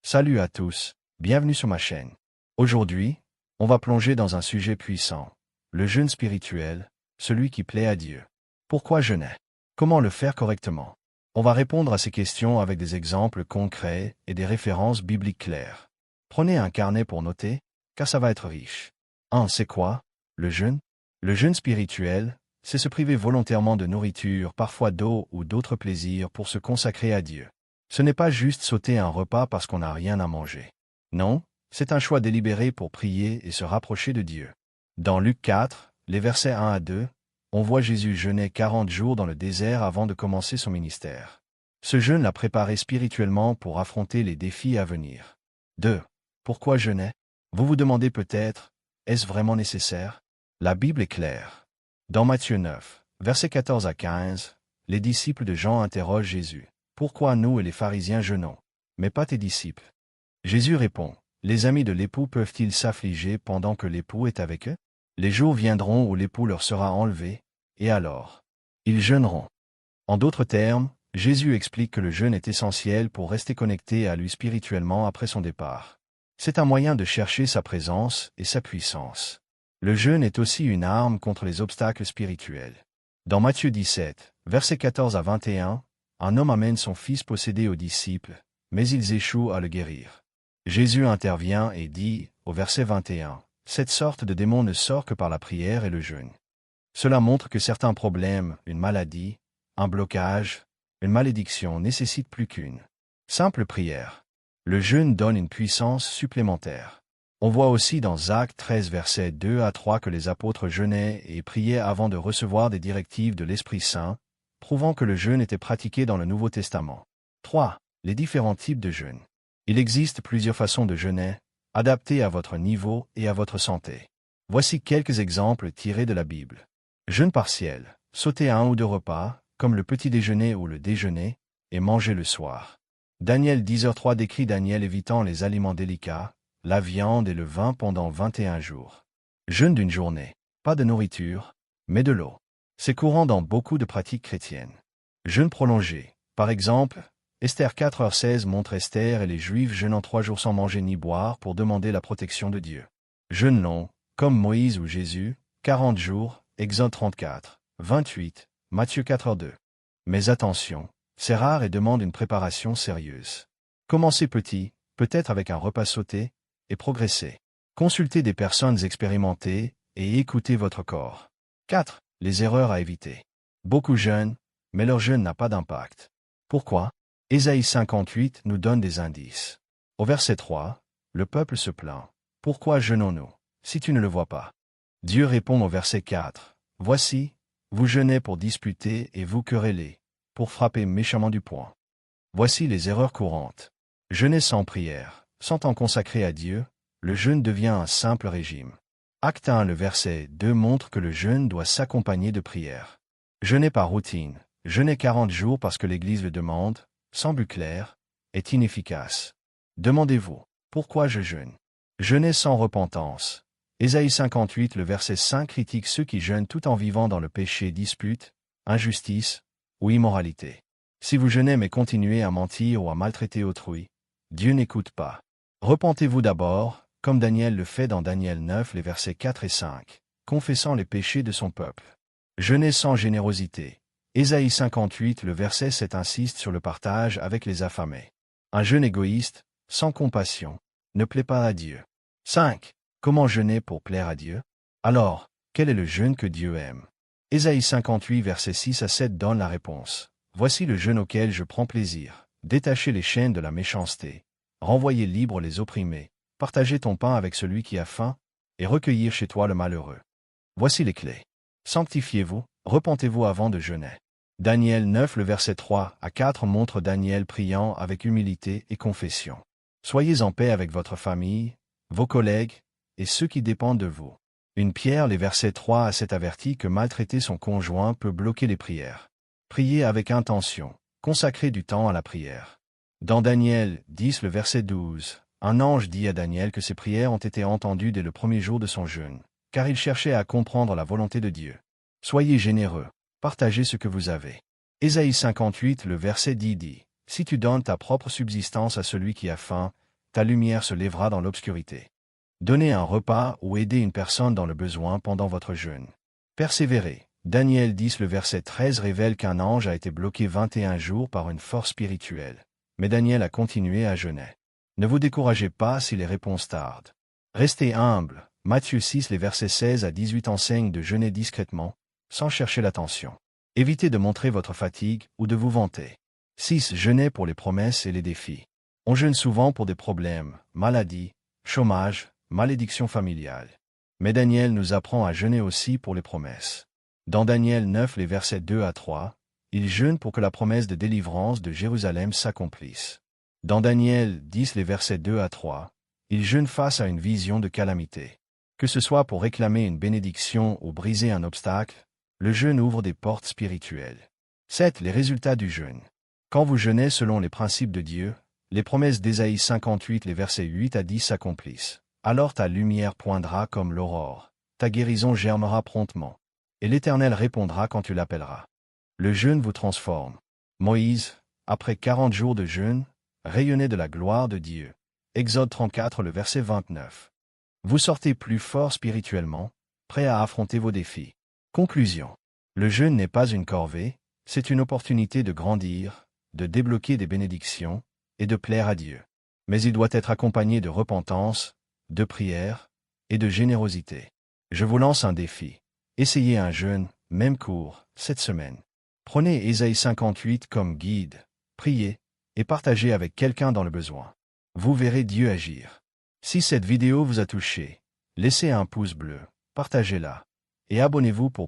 Salut à tous, bienvenue sur ma chaîne. Aujourd'hui, on va plonger dans un sujet puissant, le jeûne spirituel, celui qui plaît à Dieu. Pourquoi jeûner? Comment le faire correctement? On va répondre à ces questions avec des exemples concrets et des références bibliques claires. Prenez un carnet pour noter, car ça va être riche. 1. C'est quoi, le jeûne? Le jeûne spirituel, c'est se priver volontairement de nourriture, parfois d'eau ou d'autres plaisirs pour se consacrer à Dieu. Ce n'est pas juste sauter un repas parce qu'on n'a rien à manger. Non, c'est un choix délibéré pour prier et se rapprocher de Dieu. Dans Luc 4, les versets 1 à 2, on voit Jésus jeûner 40 jours dans le désert avant de commencer son ministère. Ce jeûne l'a préparé spirituellement pour affronter les défis à venir. 2. Pourquoi jeûner? Vous vous demandez peut-être, est-ce vraiment nécessaire? La Bible est claire. Dans Matthieu 9, versets 14 à 15, les disciples de Jean interrogent Jésus. Pourquoi nous et les pharisiens jeûnons, mais pas tes disciples? Jésus répond, les amis de l'époux peuvent-ils s'affliger pendant que l'époux est avec eux? Les jours viendront où l'époux leur sera enlevé, et alors, ils jeûneront. En d'autres termes, Jésus explique que le jeûne est essentiel pour rester connecté à lui spirituellement après son départ. C'est un moyen de chercher sa présence et sa puissance. Le jeûne est aussi une arme contre les obstacles spirituels. Dans Matthieu 17, versets 14 à 21, un homme amène son fils possédé aux disciples, mais ils échouent à le guérir. Jésus intervient et dit, au verset 21, « Cette sorte de démon ne sort que par la prière et le jeûne. » Cela montre que certains problèmes, une maladie, un blocage, une malédiction nécessitent plus qu'une simple prière. Le jeûne donne une puissance supplémentaire. On voit aussi dans Actes 13 versets 2 à 3 que les apôtres jeûnaient et priaient avant de recevoir des directives de l'Esprit Saint, prouvant que le jeûne était pratiqué dans le Nouveau Testament. 3. Les différents types de jeûne. Il existe plusieurs façons de jeûner, adaptées à votre niveau et à votre santé. Voici quelques exemples tirés de la Bible. Jeûne partiel, sauter un ou deux repas, comme le petit déjeuner ou le déjeuner, et manger le soir. Daniel 10h3 décrit Daniel évitant les aliments délicats, la viande et le vin pendant 21 jours. Jeûne d'une journée, pas de nourriture, mais de l'eau. C'est courant dans beaucoup de pratiques chrétiennes. Jeûne prolongé. Par exemple, Esther 4h16 montre Esther et les Juifs jeûnant 3 jours sans manger ni boire pour demander la protection de Dieu. Jeûne long, comme Moïse ou Jésus, 40 jours, Exode 34, 28, Matthieu 4h2. Mais attention, c'est rare et demande une préparation sérieuse. Commencez petit, peut-être avec un repas sauté, et progressez. Consultez des personnes expérimentées et écoutez votre corps. 4. Les erreurs à éviter. Beaucoup jeûnent, mais leur jeûne n'a pas d'impact. Pourquoi? Ésaïe 58 nous donne des indices. Au verset 3, le peuple se plaint. Pourquoi jeûnons-nous, si tu ne le vois pas? Dieu répond au verset 4. Voici, vous jeûnez pour disputer et vous querellez, pour frapper méchamment du poing. Voici les erreurs courantes. Jeûner sans prière, sans temps consacré à Dieu, le jeûne devient un simple régime. Acte 1, le verset 2 montre que le jeûne doit s'accompagner de prière. Jeûner par routine, jeûner 40 jours parce que l'Église le demande, sans but clair, est inefficace. Demandez-vous, pourquoi je jeûne? Jeûner sans repentance. Ésaïe 58, le verset 5 critique ceux qui jeûnent tout en vivant dans le péché, dispute, injustice ou immoralité. Si vous jeûnez mais continuez à mentir ou à maltraiter autrui, Dieu n'écoute pas. Repentez-vous d'abord, comme Daniel le fait dans Daniel 9, les versets 4 et 5, confessant les péchés de son peuple. Jeûner sans générosité. Ésaïe 58, le verset 7 insiste sur le partage avec les affamés. Un jeûne égoïste, sans compassion, ne plaît pas à Dieu. 5. Comment jeûner pour plaire à Dieu? Alors, quel est le jeûne que Dieu aime? Ésaïe 58, versets 6 à 7 donne la réponse. Voici le jeûne auquel je prends plaisir. Détacher les chaînes de la méchanceté, renvoyer libres les opprimés, partager ton pain avec celui qui a faim, et recueillir chez toi le malheureux. Voici les clés. Sanctifiez-vous, repentez-vous avant de jeûner. Daniel 9, le verset 3 à 4 montre Daniel priant avec humilité et confession. Soyez en paix avec votre famille, vos collègues, et ceux qui dépendent de vous. Une Pierre, les versets 3 à 7 avertit que maltraiter son conjoint peut bloquer les prières. Priez avec intention, consacrez du temps à la prière. Dans Daniel 10, le verset 12, un ange dit à Daniel que ses prières ont été entendues dès le premier jour de son jeûne, car il cherchait à comprendre la volonté de Dieu. Soyez généreux, partagez ce que vous avez. Ésaïe 58, le verset 10 dit, « Si tu donnes ta propre subsistance à celui qui a faim, ta lumière se lèvera dans l'obscurité. Donnez un repas ou aidez une personne dans le besoin pendant votre jeûne. Persévérez. Daniel 10 le verset 13 révèle qu'un ange a été bloqué 21 jours par une force spirituelle. Mais Daniel a continué à jeûner. Ne vous découragez pas si les réponses tardent. Restez humble. Matthieu 6 les versets 16 à 18 enseignent de jeûner discrètement, sans chercher l'attention. Évitez de montrer votre fatigue ou de vous vanter. 6. Jeûnez pour les promesses et les défis. On jeûne souvent pour des problèmes, maladies, chômage, malédiction familiale. Mais Daniel nous apprend à jeûner aussi pour les promesses. Dans Daniel 9 les versets 2 à 3, il jeûne pour que la promesse de délivrance de Jérusalem s'accomplisse. Dans Daniel 10 les versets 2 à 3, il jeûne face à une vision de calamité. Que ce soit pour réclamer une bénédiction ou briser un obstacle, le jeûne ouvre des portes spirituelles. 7. Les résultats du jeûne. Quand vous jeûnez selon les principes de Dieu, les promesses d'Ésaïe 58 les versets 8 à 10 s'accomplissent. Alors ta lumière poindra comme l'aurore, ta guérison germera promptement, et l'Éternel répondra quand tu l'appelleras. Le jeûne vous transforme. Moïse, après 40 jours de jeûne, rayonnait de la gloire de Dieu. Exode 34 le verset 29. Vous sortez plus fort spirituellement, prêt à affronter vos défis. Conclusion. Le jeûne n'est pas une corvée, c'est une opportunité de grandir, de débloquer des bénédictions et de plaire à Dieu. Mais il doit être accompagné de repentance, de prière et de générosité. Je vous lance un défi. Essayez un jeûne, même court, cette semaine. Prenez Ésaïe 58 comme guide, priez et partagez avec quelqu'un dans le besoin. Vous verrez Dieu agir. Si cette vidéo vous a touché, laissez un pouce bleu, partagez-la et abonnez-vous pour